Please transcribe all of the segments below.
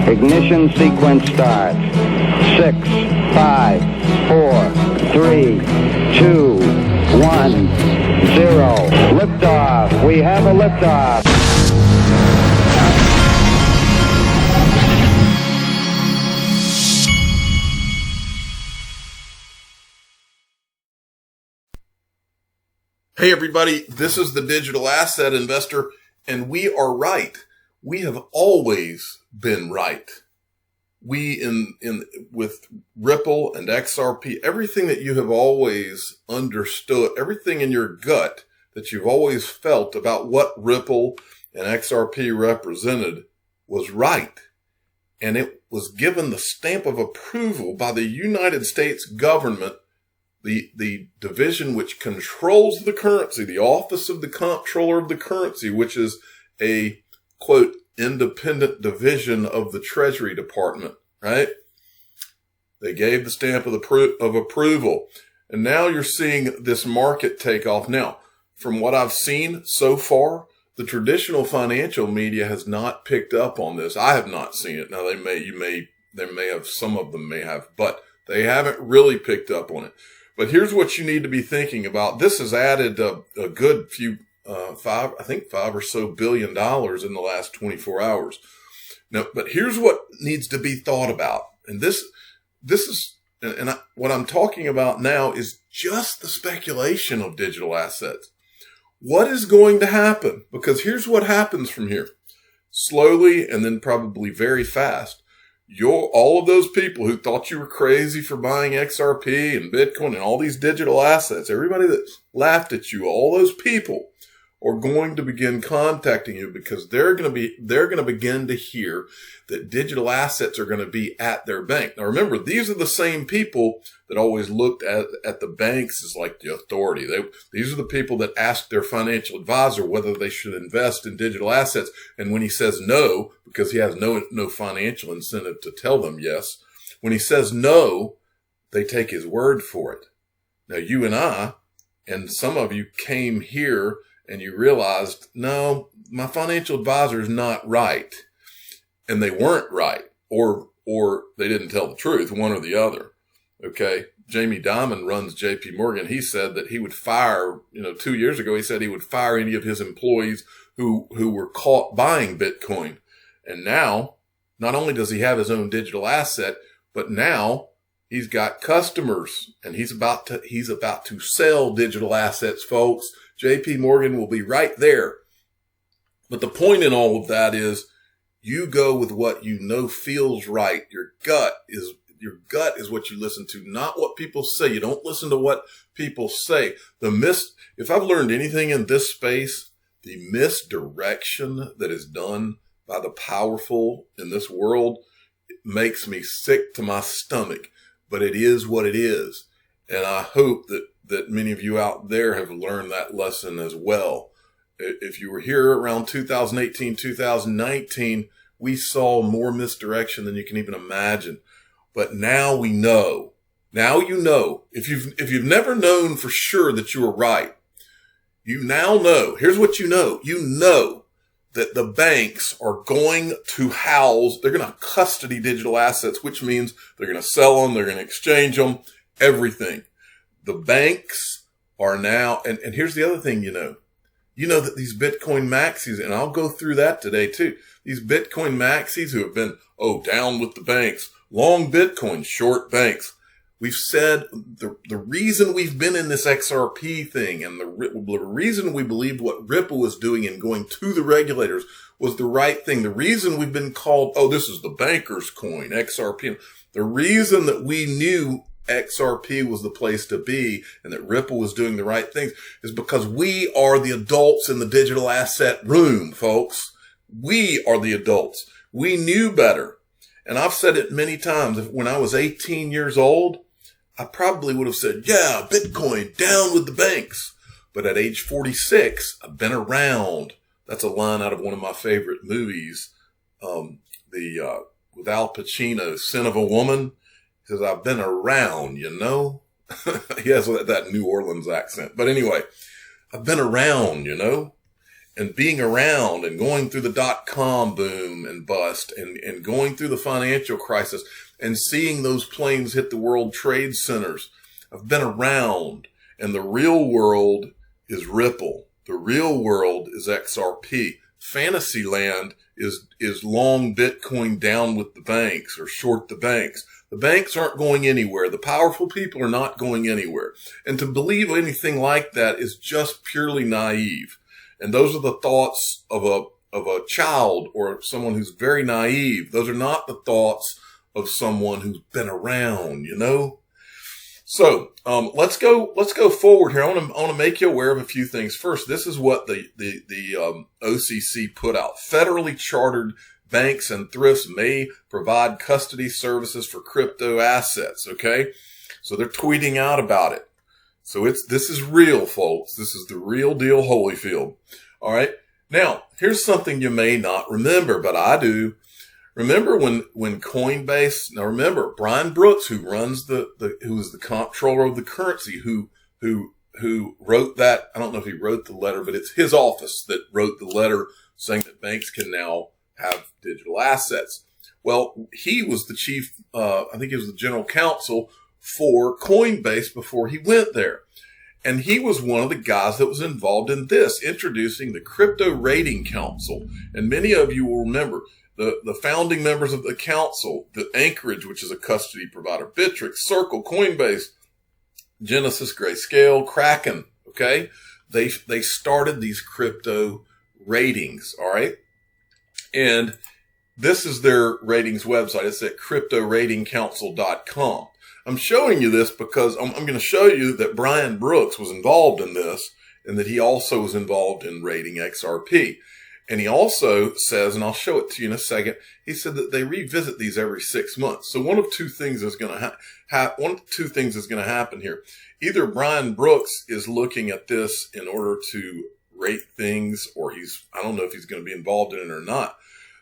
Ignition sequence starts. 6, 5, 4, 3, 2, 1, 0. Liftoff. We have a liftoff. Hey everybody, this is the Digital Asset Investor, and we are right. We have always been right. We with Ripple and XRP, everything that you have always understood, everything in your gut that you've always felt about what Ripple and XRP represented was right. And it was given the stamp of approval by the United States government, the division which controls the currency, the Office of the Comptroller of the Currency, which is a, quote, independent division of the Treasury Department, right? They gave the stamp of approval. And now you're seeing this market take off. Now, from what I've seen so far, the traditional financial media has not picked up on this. I have not seen it. Now, they may have, some of them may have, but they haven't really picked up on it. But here's what you need to be thinking about. This has added a good few, $5 or so billion in the last 24 hours. Now, but here's what needs to be thought about. And this is, what I'm talking about now is just the speculation of digital assets. What is going to happen? Because here's what happens from here. Slowly and then probably very fast. All of those people who thought you were crazy for buying XRP and Bitcoin and all these digital assets, everybody that laughed at you, all those people are going to begin contacting you because they're going to begin to hear that digital assets are going to be at their bank. Now remember, these are the same people that always looked at the banks as like the authority. These are the people that asked their financial advisor whether they should invest in digital assets. And when he says no, because he has no financial incentive to tell them yes, when he says no, they take his word for it. Now you and I, and some of you came here and you realized, no, my financial advisor is not right. And they weren't right, or they didn't tell the truth, one or the other. Okay. Jamie Dimon runs JP Morgan. He said that he would fire, 2 years ago, he said he would fire any of his employees who were caught buying Bitcoin. And now, not only does he have his own digital asset, but now he's got customers and he's about to sell digital assets, folks. JP Morgan will be right there. But the point in all of that is you go with what you know feels right. Your gut is what you listen to, not what people say. You don't listen to what people say. If I've learned anything in this space, the misdirection that is done by the powerful in this world, it makes me sick to my stomach, but it is what it is. And I hope that many of you out there have learned that lesson as well. If you were here around 2018, 2019, we saw more misdirection than you can even imagine. But now we know. Now you know. If you've never known for sure that you were right, you now know. Here's what you know. You know that the banks are going to they're going to custody digital assets, which means they're going to sell them, they're going to exchange them, everything. The banks are now, and here's the other thing you know that these Bitcoin maxis, and I'll go through that today too, these Bitcoin maxis who have been, down with the banks, long Bitcoin, short banks. We've said the reason we've been in this XRP thing and the reason we believed what Ripple was doing and going to the regulators was the right thing. The reason we've been called, this is the banker's coin, XRP. The reason that we knew XRP was the place to be and that Ripple was doing the right things is because we are the adults in the digital asset room, folks. We are the adults. We knew better. And I've said it many times. When I was 18 years old, I probably would have said, yeah, Bitcoin down with the banks. But at age 46, I've been around. That's a line out of one of my favorite movies. With Al Pacino, Sin of a Woman. He says, I've been around, He has that New Orleans accent. But anyway, I've been around, and being around and going through the dot-com boom and bust and going through the financial crisis and seeing those planes hit the World Trade Centers. I've been around, and the real world is Ripple. The real world is XRP. Fantasyland is long Bitcoin down with the banks or short the banks. The banks aren't going anywhere. The powerful people are not going anywhere. And to believe anything like that is just purely naive. And those are the thoughts of a child or someone who's very naive. Those are not the thoughts of someone who's been around, you know? So, let's go forward here. I want to make you aware of a few things. First, this is what the OCC put out. Federally chartered banks and thrifts may provide custody services for crypto assets. Okay. So they're tweeting out about it. So this is real, folks. This is the real deal, Holyfield. All right. Now, here's something you may not remember, but I do. Remember when Coinbase, now remember, Brian Brooks, who runs who is the comptroller of the currency, who wrote that, I don't know if he wrote the letter, but it's his office that wrote the letter saying that banks can now have digital assets. Well, he was the chief, I think he was the general counsel for Coinbase before he went there. And he was one of the guys that was involved in this, introducing the Crypto Rating Council. And many of you will remember the founding members of the council, the Anchorage, which is a custody provider, Bittrex, Circle, Coinbase, Genesis, Grayscale, Kraken. Okay. They started these crypto ratings. All right. And this is their ratings website. It's at cryptoratingcouncil.com. I'm showing you this because I'm going to show you that Brian Brooks was involved in this and that he also was involved in rating XRP. And he also says, and I'll show it to you in a second, he said that they revisit these every 6 months. So one of two things is going to happen here. Either Brian Brooks is looking at this in order to rate things, or I don't know if he's going to be involved in it or not.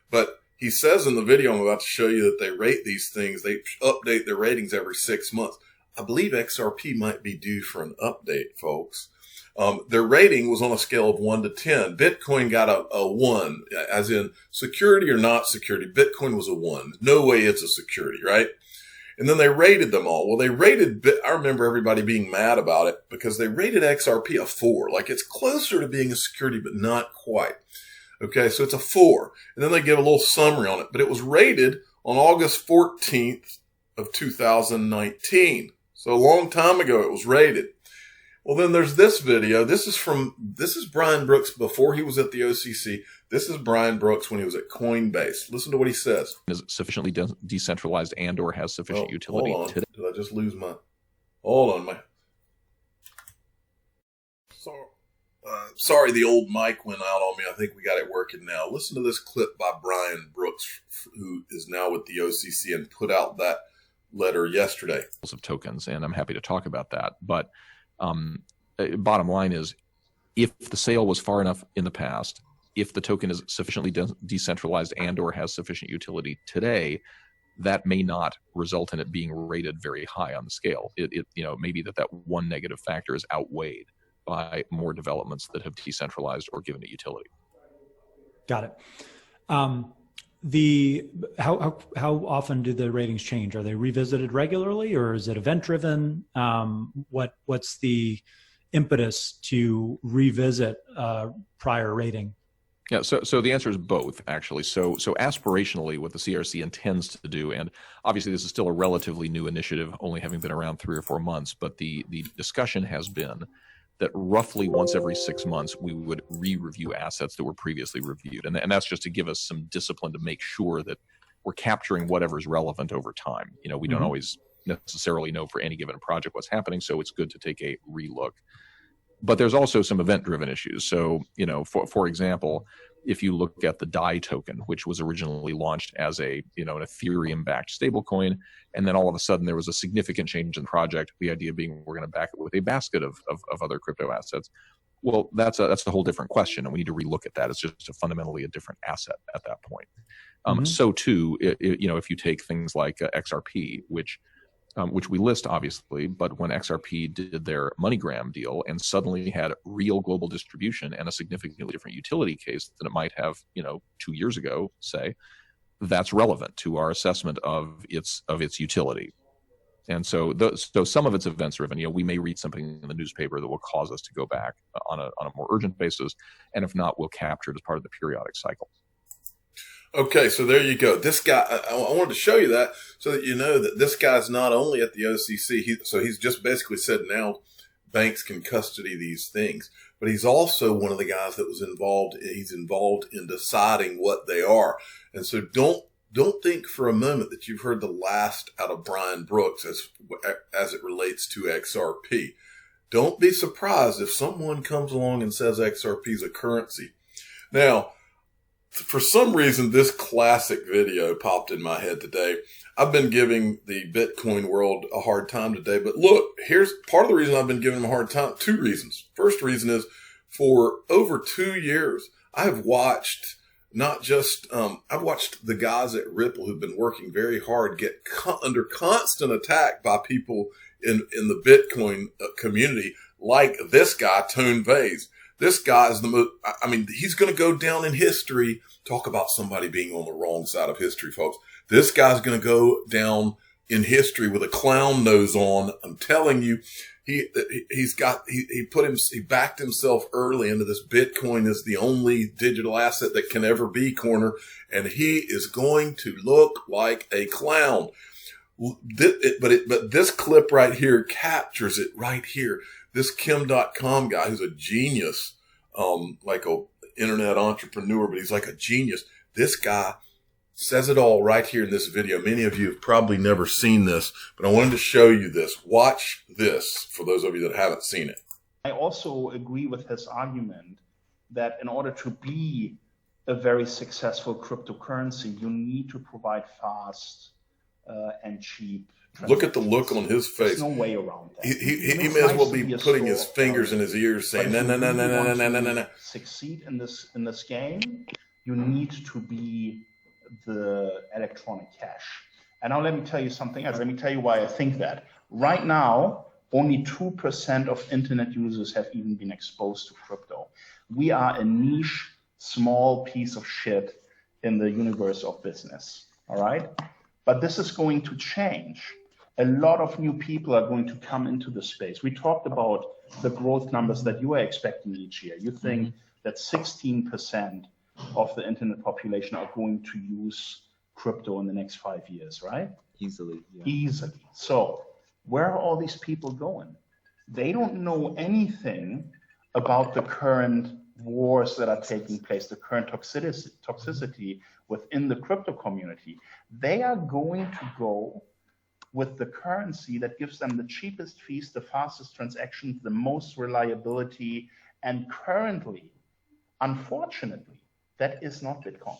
But he says in the video I'm about to show you that they rate these things. They update their ratings every 6 months. I believe XRP might be due for an update, folks. Their rating was on a scale of 1 to 10. Bitcoin got a 1, as in security or not security. Bitcoin was a 1. No way it's a security, right? And then they rated them all. Well, I remember everybody being mad about it because they rated XRP a 4. Like it's closer to being a security, but not quite. Okay, so it's a 4. And then they give a little summary on it. But it was rated on August 14th of 2019. So a long time ago it was rated. Well, then there's this video. This is Brian Brooks before he was at the OCC. This is Brian Brooks when he was at Coinbase. Listen to what he says. Is sufficiently decentralized and or has sufficient utility today. Did I just lose hold on, sorry, the old mic went out on me. I think we got it working now. Listen to this clip by Brian Brooks, who is now with the OCC and put out that letter yesterday. Of tokens, and I'm happy to talk about that. But bottom line is, if the sale was far enough in the past, if the token is sufficiently decentralized and or has sufficient utility today, that may not result in it being rated very high on the scale. It maybe that one negative factor is outweighed by more developments that have decentralized or given it utility. Got it. How often do the ratings change? Are they revisited regularly, or is it event driven? What's the impetus to revisit prior rating? Yeah, so the answer is both, actually. So aspirationally, what the CRC intends to do, and obviously this is still a relatively new initiative, only having been around 3 or 4 months, but the discussion has been that roughly once every 6 months, we would re-review assets that were previously reviewed. And that's just to give us some discipline to make sure that we're capturing whatever's relevant over time. We don't always necessarily know for any given project what's happening, so it's good to take a relook. But there's also some event-driven issues. So, for example, if you look at the DAI token, which was originally launched as an Ethereum-backed stablecoin, and then all of a sudden there was a significant change in the project, the idea being we're going to back it with a basket of other crypto assets. Well, that's a whole different question, and we need to relook at that. It's just fundamentally a different asset at that point. So too, if you take things like XRP, which which we list obviously, but when XRP did their MoneyGram deal and suddenly had real global distribution and a significantly different utility case than it might have, 2 years ago, say, that's relevant to our assessment of its utility. And so some of its events driven. We may read something in the newspaper that will cause us to go back on a more urgent basis, and if not, we'll capture it as part of the periodic cycle. Okay, so there you go. This guy, I wanted to show you that so that you know that this guy's not only at the OCC, he's just basically said now banks can custody these things, but he's also one of the guys that was involved. He's involved in deciding what they are. And so don't think for a moment that you've heard the last out of Brian Brooks as it relates to XRP. Don't be surprised if someone comes along and says XRP is a currency. Now, for some reason, this classic video popped in my head today. I've been giving the Bitcoin world a hard time today, but look, here's part of the reason I've been giving them a hard time. 2 reasons. First reason is for over 2 years, I have watched I've watched the guys at Ripple who've been working very hard get under constant attack by people in the Bitcoin community, like this guy, Tone Vase. This guy is he's going to go down in history. Talk about somebody being on the wrong side of history, folks. This guy's going to go down in history with a clown nose on. I'm telling you, he backed himself early into this Bitcoin is the only digital asset that can ever be corner. And he is going to look like a clown. But this clip right here captures it right here. This Kim.com guy who's a genius, like a internet entrepreneur, but he's like a genius. This guy says it all right here in this video. Many of you have probably never seen this, but I wanted to show you this. Watch this for those of you that haven't seen it. I also agree with his argument that in order to be a very successful cryptocurrency, you need to provide fast and cheap. Look at the look on his face. There's no way around that. He may as well be putting his fingers in his ears saying, no. Succeed in this game, you need to be the electronic cash. And now let me tell you something else. Let me tell you why I think that. Right now, only 2% of internet users have even been exposed to crypto. We are a niche, small piece of shit in the universe of business. All right? But this is going to change. A lot of new people are going to come into the space. We talked about the growth numbers that you are expecting each year. You think that 16% of the internet population are going to use crypto in the next 5 years, right? Easily. Yeah. Easily. So where are all these people going? They don't know anything about the current wars that are taking place, the current toxicity within the crypto community. They are going to go with the currency that gives them the cheapest fees, the fastest transactions, the most reliability, and currently, unfortunately, that is not Bitcoin.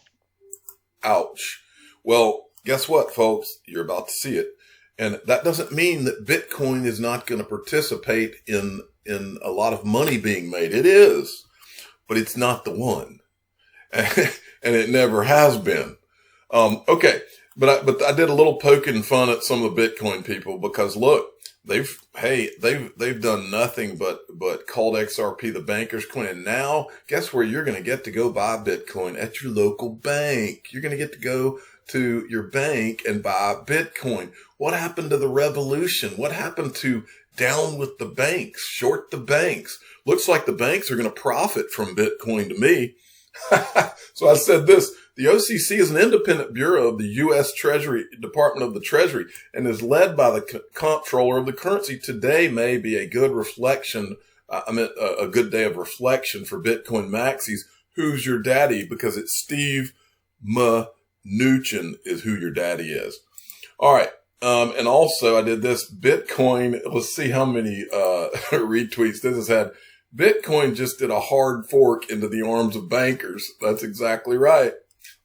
Ouch. Well, guess what, folks? You're about to see it. And that doesn't mean that Bitcoin is not going to participate in a lot of money being made. It is, but it's not the one. And it never has been. Okay. But I did a little poking fun at some of the Bitcoin people because look, they've done nothing but called XRP the banker's coin. And now guess where you're going to get to go buy Bitcoin? At your local bank. You're going to get to go to your bank and buy Bitcoin. What happened to the revolution? What happened to down with the banks, short the banks? Looks like the banks are going to profit from Bitcoin to me. So I said this. The OCC is an independent bureau of the U.S. Department of the Treasury and is led by the comptroller of the currency. Today may be a good reflection. A good day of reflection for Bitcoin maxis. Who's your daddy? Because it's Steve Mnuchin is who your daddy is. All right. And also I did this Bitcoin. Let's see how many retweets this has had. Bitcoin just did a hard fork into the arms of bankers. That's exactly right.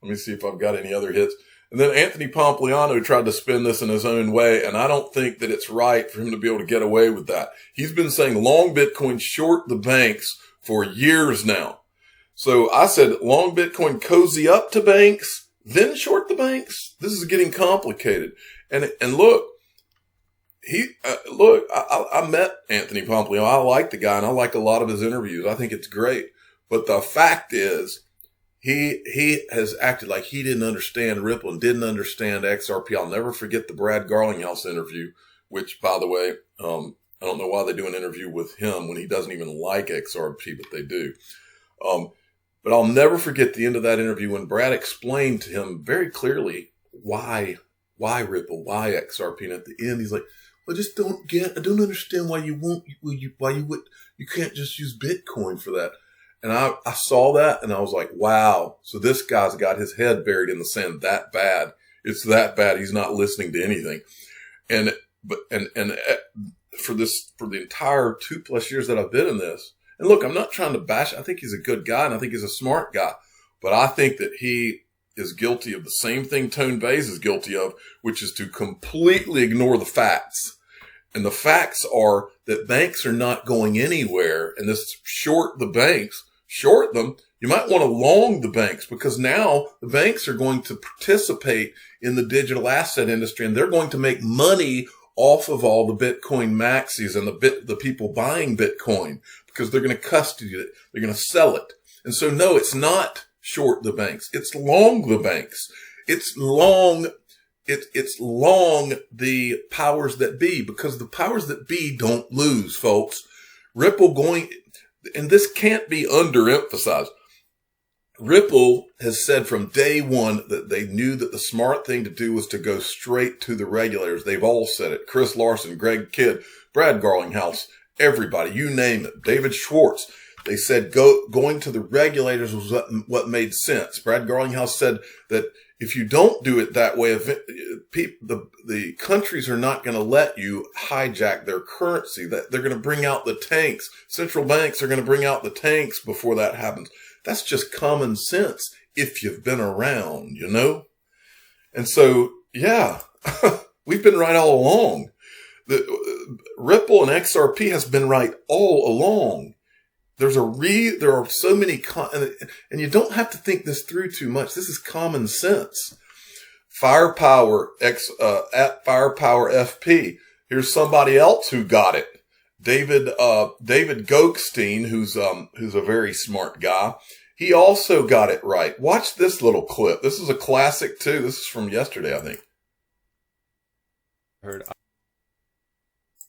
Let me see if I've got any other hits. And then Anthony Pompliano tried to spin this in his own way, and I don't think that it's right for him to be able to get away with that. He's been saying long Bitcoin, short the banks for years now. So I said long Bitcoin, cozy up to banks, then short the banks. This is getting complicated. And look, Look, I met Anthony Pompliano. I like the guy and I like a lot of his interviews. I think it's great. But the fact is, he has acted like he didn't understand Ripple and didn't understand XRP. I'll never forget the Brad Garlinghouse interview, which, by the way, I don't know why they do an interview with him when he doesn't even like XRP, but they do. But I'll never forget the end of that interview when Brad explained to him very clearly why Ripple, why XRP. And at the end, he's like, I don't understand why you can't just use Bitcoin for that. And I saw that and I was like, wow. So this guy's got his head buried in the sand that bad. It's that bad. He's not listening to anything. And for the entire 2+ years that I've been in this, and look, I'm not trying to bash. I think he's a good guy and I think he's a smart guy, but I think that he is guilty of the same thing Tone Bays is guilty of, which is to completely ignore the facts. And the facts are that banks are not going anywhere. And this short the banks, short them. You might want to long the banks because now the banks are going to participate in the digital asset industry and they're going to make money off of all the Bitcoin maxis and the people buying Bitcoin because they're going to custody it. They're going to sell it. And so no, it's not short the banks. It's long the banks. It's long the powers that be because the powers that be don't lose, folks. Ripple and this can't be underemphasized. Ripple has said from day one that they knew that the smart thing to do was to go straight to the regulators. They've all said it. Chris Larson, Greg Kidd, Brad Garlinghouse, everybody, you name it. David Schwartz. They said going to the regulators was what made sense. Brad Garlinghouse said that if you don't do it that way, the countries are not going to let you hijack their currency. That they're going to bring out the tanks. Central banks are going to bring out the tanks before that happens. That's just common sense if you've been around, you know? And so, yeah, we've been right all along. The Ripple and XRP has been right all along. There are so many, and you don't have to think this through too much. This is common sense. Firepower at Firepower FP. Here's somebody else who got it. David Goekstein, who's a very smart guy. He also got it right. Watch this little clip. This is a classic too. This is from yesterday, I think. Heard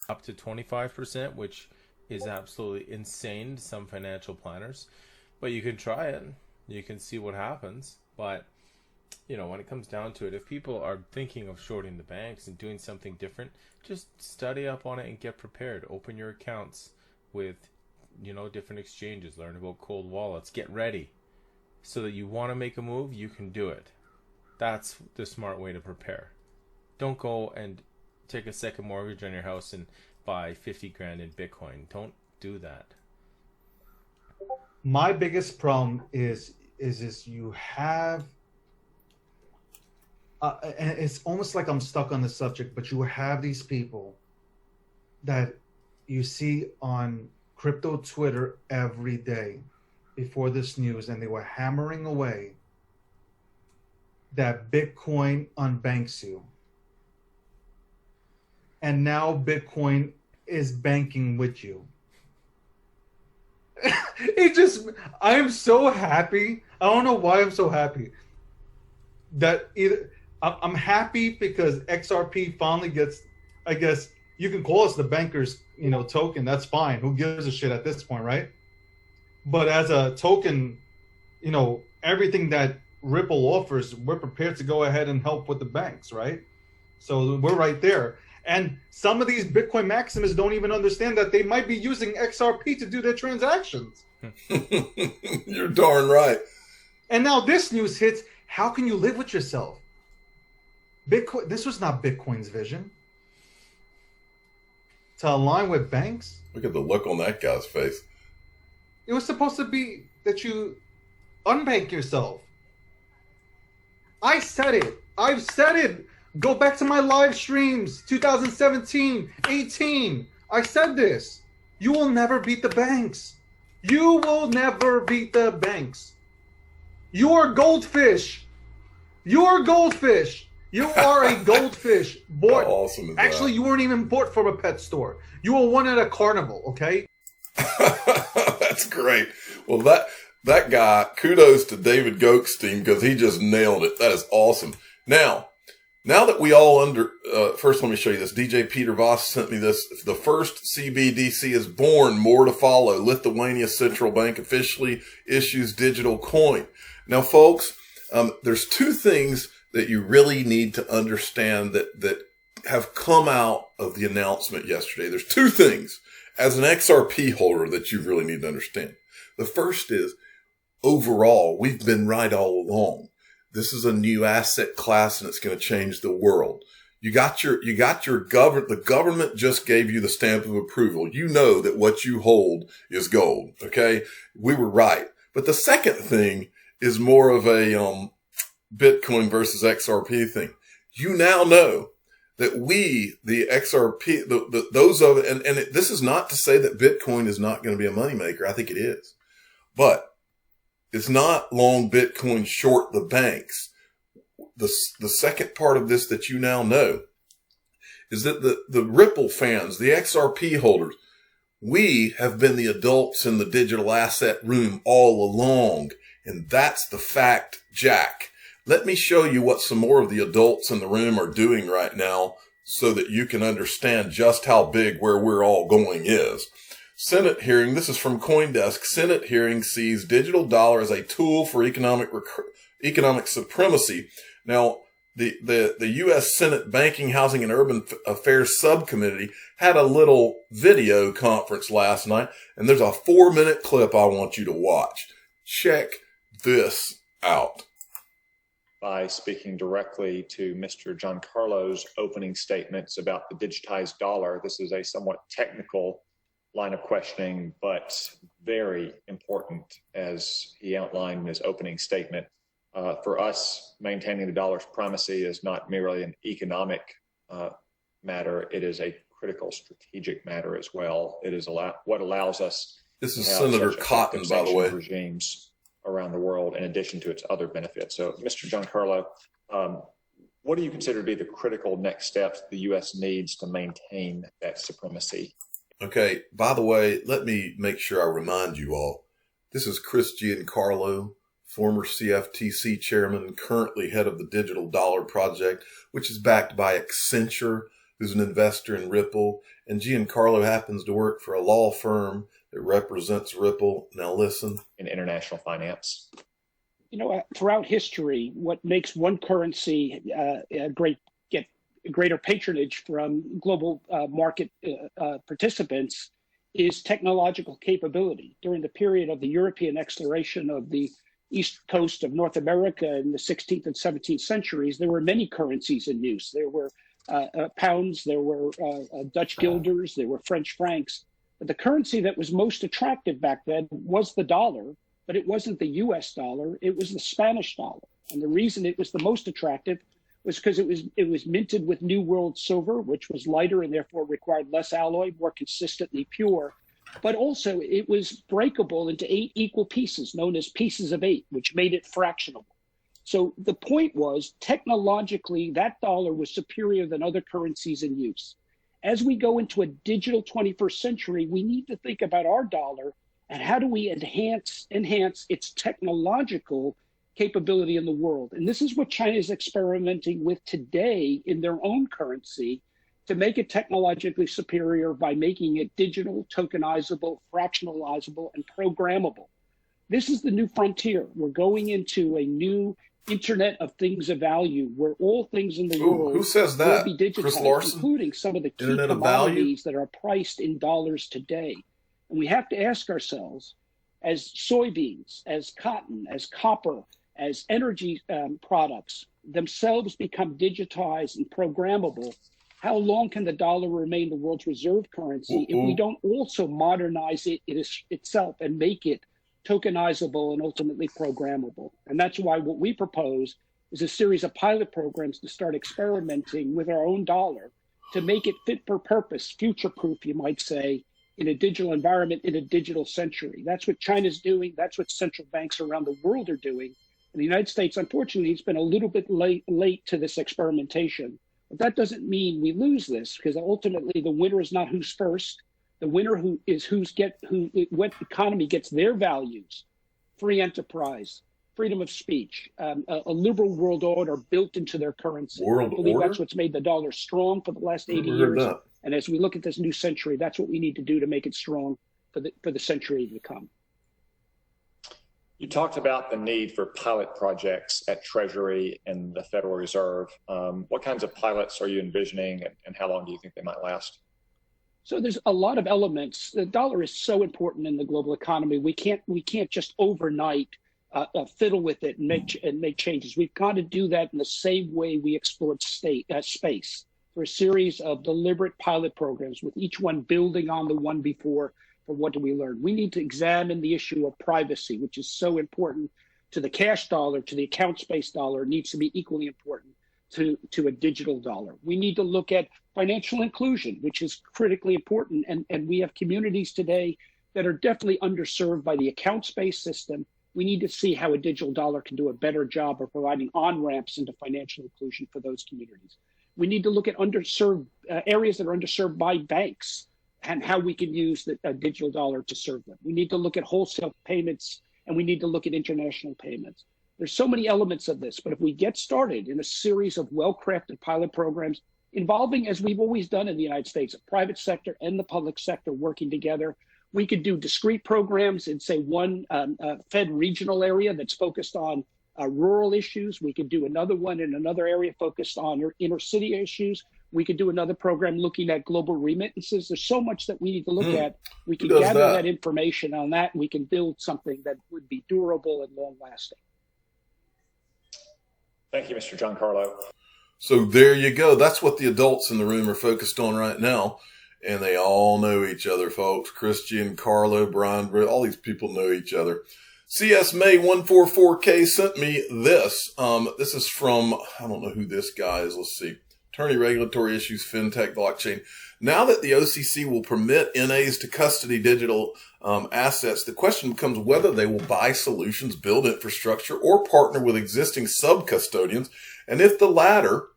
up to 25%, which is absolutely insane to some financial planners, but you can try it. You can see what happens. But when it comes down to it, if people are thinking of shorting the banks and doing something different, just study up on it and get prepared. Open your accounts with different exchanges, learn about cold wallets, get ready so that you want to make a move, you can do it. That's the smart way to prepare. Don't go and take a second mortgage on your house and buy 50 grand in Bitcoin. Don't do that. My biggest problem is you have, and it's almost like I'm stuck on this subject, but you have these people that you see on crypto Twitter every day before this news, and they were hammering away that Bitcoin unbanks you. And now Bitcoin is banking with you. I am so happy. I don't know why I'm so happy. I'm happy because XRP finally gets, I guess, you can call us the bankers, token. That's fine. Who gives a shit at this point, right? But as a token, everything that Ripple offers, we're prepared to go ahead and help with the banks, right? So we're right there. And some of these Bitcoin maximists don't even understand that they might be using XRP to do their transactions. You're darn right. And now this news hits. How can you live with yourself? Bitcoin. This was not Bitcoin's vision. To align with banks. Look at the look on that guy's face. It was supposed to be that you unbank yourself. I said it. I've said it. Go back to my live streams, 2017, 18. I said this. You will never beat the banks. You will never beat the banks. You're goldfish. You're goldfish. You are a goldfish bought. How awesome is Actually, that? you weren't even bought from a pet store. You were one at a carnival, okay? That's great. Well, that guy, kudos to David Goakstein because he just nailed it. That is awesome. Now that we all first let me show you this. DJ Peter Voss sent me this. The first CBDC is born, more to follow. Lithuania Central Bank officially issues digital coin. Now, folks, there's two things that you really need to understand that have come out of the announcement yesterday. There's two things as an XRP holder that you really need to understand. The first is, overall, we've been right all along. This is a new asset class and it's going to change the world. The government just gave you the stamp of approval. You know that what you hold is gold. Okay. We were right. But the second thing is more of a, Bitcoin versus XRP thing. You now know that the XRP, this is not to say that Bitcoin is not going to be a moneymaker. I think it is, but it's not long Bitcoin short the banks. The second part of this that you now know is that the Ripple fans, the XRP holders, we have been the adults in the digital asset room all along. And that's the fact, Jack. Let me show you what some more of the adults in the room are doing right now so that you can understand just how big where we're all going is. Senate hearing, this is from CoinDesk. Senate hearing sees digital dollar as a tool for economic supremacy. Now, the U.S. Senate Banking, Housing, and Urban Affairs Subcommittee had a little video conference last night, and there's a 4-minute clip I want you to watch. Check this out. By speaking directly to Mr. Giancarlo's opening statements about the digitized dollar. This is a somewhat technical line of questioning, but very important as he outlined in his opening statement. For us, maintaining the dollar's primacy is not merely an economic matter. It is a critical strategic matter as well. It is what allows us. This is Senator Cotton, by the way. Regimes around the world, in addition to its other benefits. So, Mr. Giancarlo, what do you consider to be the critical next steps the U.S. needs to maintain that supremacy? Okay, by the way, let me make sure I remind you all, this is Chris Giancarlo, former CFTC chairman, currently head of the Digital Dollar Project, which is backed by Accenture, who's an investor in Ripple. And Giancarlo happens to work for a law firm that represents Ripple. Now listen. In international finance. Throughout history, what makes one currency get greater patronage from global market participants is technological capability. During the period of the European exploration of the east coast of North America in the 16th and 17th centuries, there were many currencies in use. There were pounds, there were Dutch guilders, there were French francs. But the currency that was most attractive back then was the dollar, but it wasn't the US dollar, it was the Spanish dollar. And the reason it was the most attractive was because it was minted with New World silver, which was lighter and therefore required less alloy, more consistently pure. But also it was breakable into 8 equal pieces, known as pieces of 8, which made it fractionable. So the point was, technologically, that dollar was superior than other currencies in use. As we go into a digital 21st century, we need to think about our dollar and how do we enhance its technological capability in the world. And this is what China is experimenting with today in their own currency to make it technologically superior by making it digital, tokenizable, fractionalizable, and programmable. This is the new frontier. We're going into a new Internet of Things of Value, where all things in the world who says that? will be digitized, including some of the key Internet commodities that are priced in dollars today. And we have to ask ourselves, as soybeans, as cotton, as copper, as energy products themselves become digitized and programmable, how long can the dollar remain the world's reserve currency if we don't also modernize it itself and make it tokenizable and ultimately programmable? And that's why what we propose is a series of pilot programs to start experimenting with our own dollar to make it fit for purpose, future-proof, you might say, in a digital environment in a digital century. That's what China's doing. That's what central banks around the world are doing. In the United States, unfortunately, it's been a little bit late to this experimentation. But that doesn't mean we lose this, because ultimately the winner is not who's first. The winner what economy gets their values: free enterprise, freedom of speech, a liberal world order built into their currency. I believe that's what's made the dollar strong for the last 80 years. And as we look at this new century, that's what we need to do to make it strong for the century to come. You talked about the need for pilot projects at Treasury and the Federal Reserve. What kinds of pilots are you envisioning, and how long do you think they might last? So there's a lot of elements. The dollar is so important in the global economy. We can't just overnight fiddle with it and make changes. We've got to do that in the same way we explored space, through a series of deliberate pilot programs, with each one building on the one before. For what do we learn? We need to examine the issue of privacy, which is so important to the cash dollar, to the account-based dollar. It needs to be equally important to a digital dollar. We need to look at financial inclusion, which is critically important. And we have communities today that are definitely underserved by the accounts-based system. We need to see how a digital dollar can do a better job of providing on-ramps into financial inclusion for those communities. We need to look at underserved areas that are underserved by banks, and how we can use a digital dollar to serve them. We need to look at wholesale payments, and we need to look at international payments. There's so many elements of this, but if we get started in a series of well-crafted pilot programs involving, as we've always done in the United States, the private sector and the public sector working together, we could do discrete programs in, say, one Fed regional area that's focused on rural issues. We could do another one in another area focused on inner city issues. We could do another program looking at global remittances. There's so much that we need to look at. We can gather that information on that, and we can build something that would be durable and long-lasting. Thank you, Mr. Giancarlo. So there you go. That's what the adults in the room are focused on right now. And they all know each other, folks. Christian, Carlo, Brian, all these people know each other. CS May 144K sent me this. This is from, I don't know who this guy is. Let's see. Attorney Regulatory Issues, FinTech, Blockchain. Now that the OCC will permit NAs to custody digital assets, the question becomes whether they will buy solutions, build infrastructure, or partner with existing sub-custodians. And if the latter,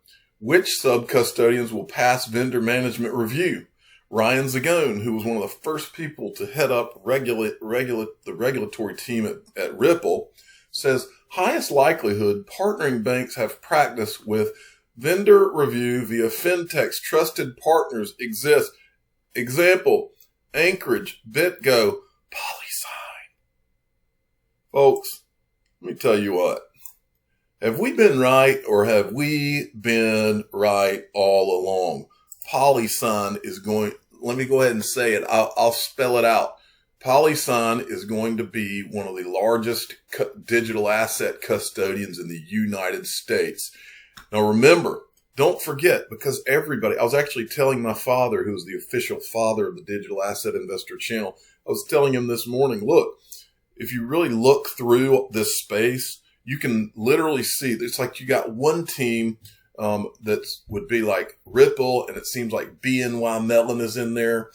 which sub-custodians will pass vendor management review? Ryan Zagone, who was one of the first people to head up the regulatory team at Ripple, says highest likelihood partnering banks have practice with vendor review via fintech's trusted partners exist. Example, Anchorage, BitGo, Polysign. Folks, let me tell you what. Have we been right, or have we been right all along? Polysign is going, let me go ahead and say it. I'll spell it out. Polysign is going to be one of the largest digital asset custodians in the United States. Now remember, don't forget, because everybody, I was actually telling my father, who's the official father of the Digital Asset Investor channel, I was telling him this morning, look, if you really look through this space, you can literally see, it's like you got one team that would be like Ripple, and it seems like BNY Mellon is in there.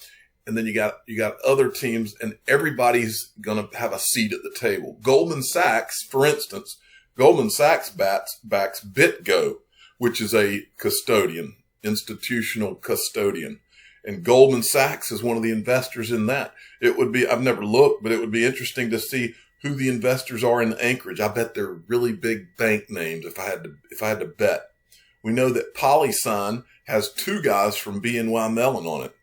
And then you got other teams, and everybody's going to have a seat at the table. Goldman Sachs, for instance, Goldman Sachs backs BitGo, which is a custodian, institutional custodian. And Goldman Sachs is one of the investors in that. It would be, I've never looked, but it would be interesting to see who the investors are in Anchorage. I bet they're really big bank names if I had to bet. We know that Polysign has two guys from BNY Mellon on it.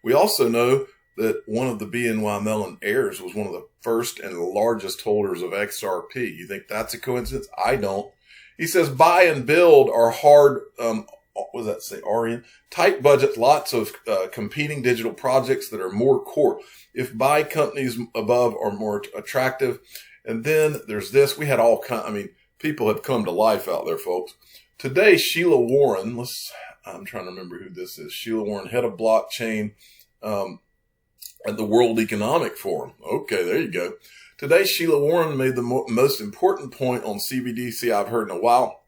We also know that one of the BNY Mellon heirs was one of the first and largest holders of XRP. You think that's a coincidence? I don't. He says buy and build are hard, what does that say, Arian? Tight budget, lots of competing digital projects that are more core. If buy companies above are more attractive. And then there's this. We had all people have come to life out there, folks. Today, Sheila Warren, I'm trying to remember who this is. Sheila Warren, head of blockchain at the World Economic Forum. Okay, there you go. Today, Sheila Warren made the most important point on CBDC I've heard in a while.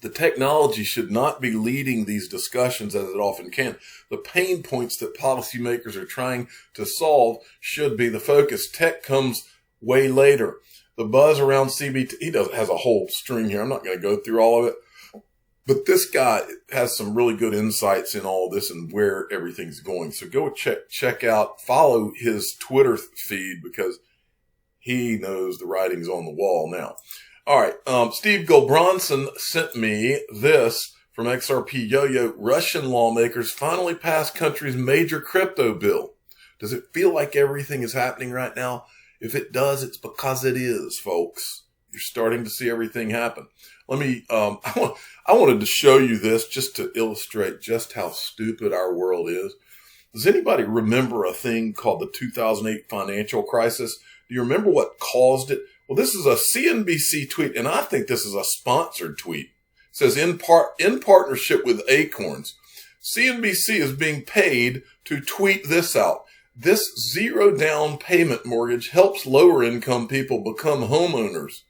The technology should not be leading these discussions as it often can. The pain points that policymakers are trying to solve should be the focus. Tech comes way later. the buzz around CBT, he has a whole string here. I'm not going to go through all of it. But this guy has some really good insights in all this and where everything's going. So go check out, follow his Twitter feed because he knows the writing's on the wall now. All right. Steve Gulbranson sent me this from XRP Yo-Yo. Russian lawmakers finally passed country's major crypto bill. Does it feel like everything is happening right now? If it does, it's because it is, folks. You're starting to see everything happen. Let me, I wanted to show you this just to illustrate just how stupid our world is. Does anybody remember a thing called the 2008 financial crisis? Do you remember what caused it? Well, this is a CNBC tweet, and I think this is a sponsored tweet. It says, in partnership with Acorns, CNBC is being paid to tweet this out. This zero down payment mortgage helps lower income people become homeowners.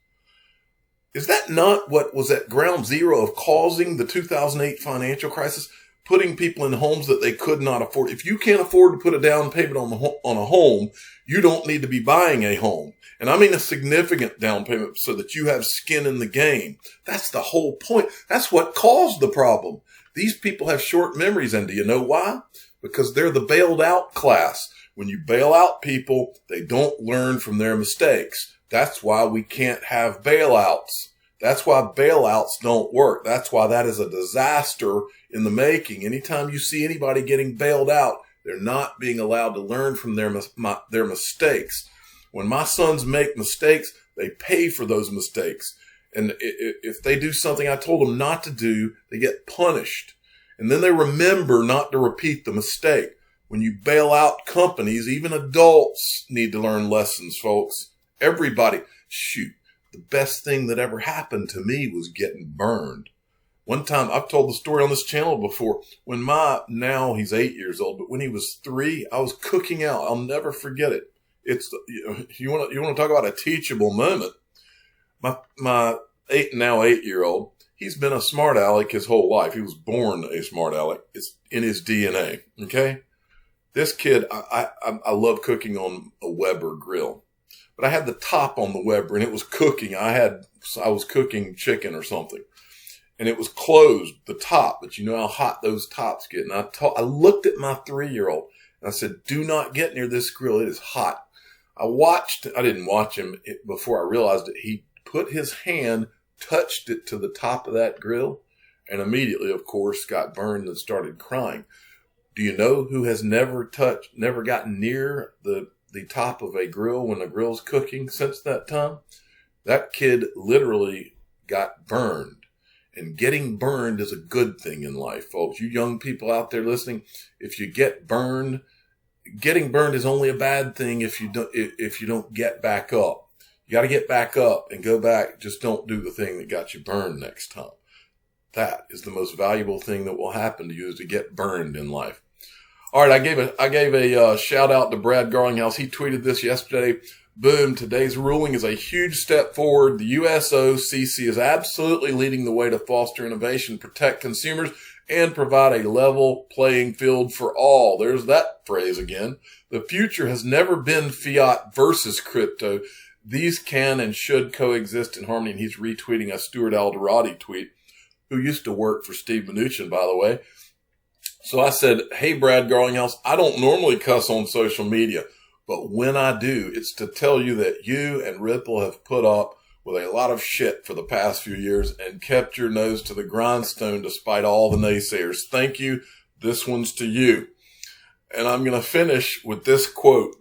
Is that not what was at ground zero of causing the 2008 financial crisis? Putting people in homes that they could not afford. If you can't afford to put a down payment on a home, you don't need to be buying a home. And I mean a significant down payment so that you have skin in the game. That's the whole point. That's what caused the problem. These people have short memories. And do you know why? Because they're the bailed out class. When you bail out people, they don't learn from their mistakes. That's why we can't have bailouts. That's why bailouts don't work. That's why that is a disaster in the making. Anytime you see anybody getting bailed out, they're not being allowed to learn from their mistakes. When my sons make mistakes, they pay for those mistakes. And if they do something I told them not to do, they get punished. And then they remember not to repeat the mistake. When you bail out companies, even adults need to learn lessons, folks. Everybody, shoot, the best thing that ever happened to me was getting burned. One time, I've told the story on this channel before, when now he's 8 years old, but when he was 3, I was cooking out. I'll never forget it. You want to talk about a teachable moment. My 8-year-old, he's been a smart aleck his whole life. He was born a smart aleck. It's in his DNA. Okay. This kid, I love cooking on a Weber grill. But I had the top on the Weber and it was cooking. I was cooking chicken or something and it was closed, the top, but you know how hot those tops get. And I looked at my 3-year-old and I said, do not get near this grill. It is hot. I didn't watch him before I realized it. He put his hand, touched it to the top of that grill and immediately, of course, got burned and started crying. Do you know who has never gotten near the top of a grill when the grill's cooking since that time? That kid literally got burned. And getting burned is a good thing in life, folks. You young people out there listening, if you get burned, getting burned is only a bad thing if you don't get back up. You got to get back up and go back. Just don't do the thing that got you burned next time. That is the most valuable thing that will happen to you, is to get burned in life. All right, I gave a shout out to Brad Garlinghouse. He tweeted this yesterday. Boom, today's ruling is a huge step forward. The USOCC is absolutely leading the way to foster innovation, protect consumers, and provide a level playing field for all. There's that phrase again. The future has never been fiat versus crypto. These can and should coexist in harmony. And he's retweeting a Stuart Alderati tweet, who used to work for Steve Mnuchin, by the way. So I said, hey, Brad Garlinghouse, I don't normally cuss on social media, but when I do, it's to tell you that you and Ripple have put up with a lot of shit for the past few years and kept your nose to the grindstone despite all the naysayers. Thank you. This one's to you. And I'm going to finish with this quote.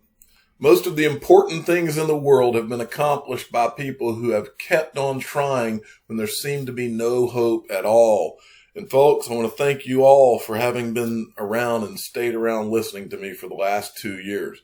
Most of the important things in the world have been accomplished by people who have kept on trying when there seemed to be no hope at all. And folks, I want to thank you all for having been around and stayed around listening to me for the last 2 years.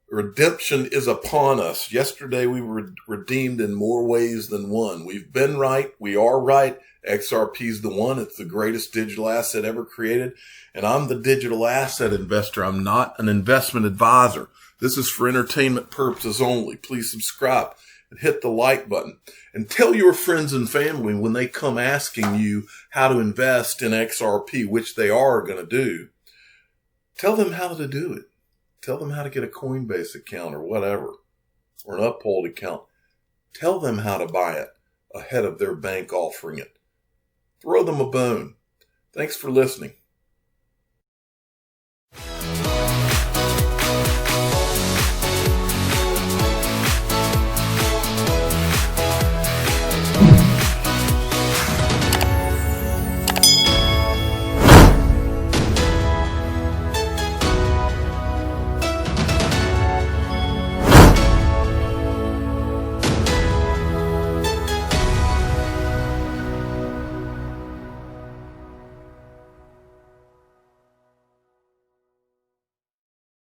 Redemption is upon us. Yesterday we were redeemed in more ways than one. We've been right. We are right. XRP's the one. It's the greatest digital asset ever created. And I'm the digital asset investor. I'm not an investment advisor. This is for entertainment purposes only. Please subscribe and hit the like button. And tell your friends and family when they come asking you how to invest in XRP, which they are going to do. Tell them how to do it. Tell them how to get a Coinbase account or whatever, or an Uphold account. Tell them how to buy it ahead of their bank offering it. Throw them a bone. Thanks for listening.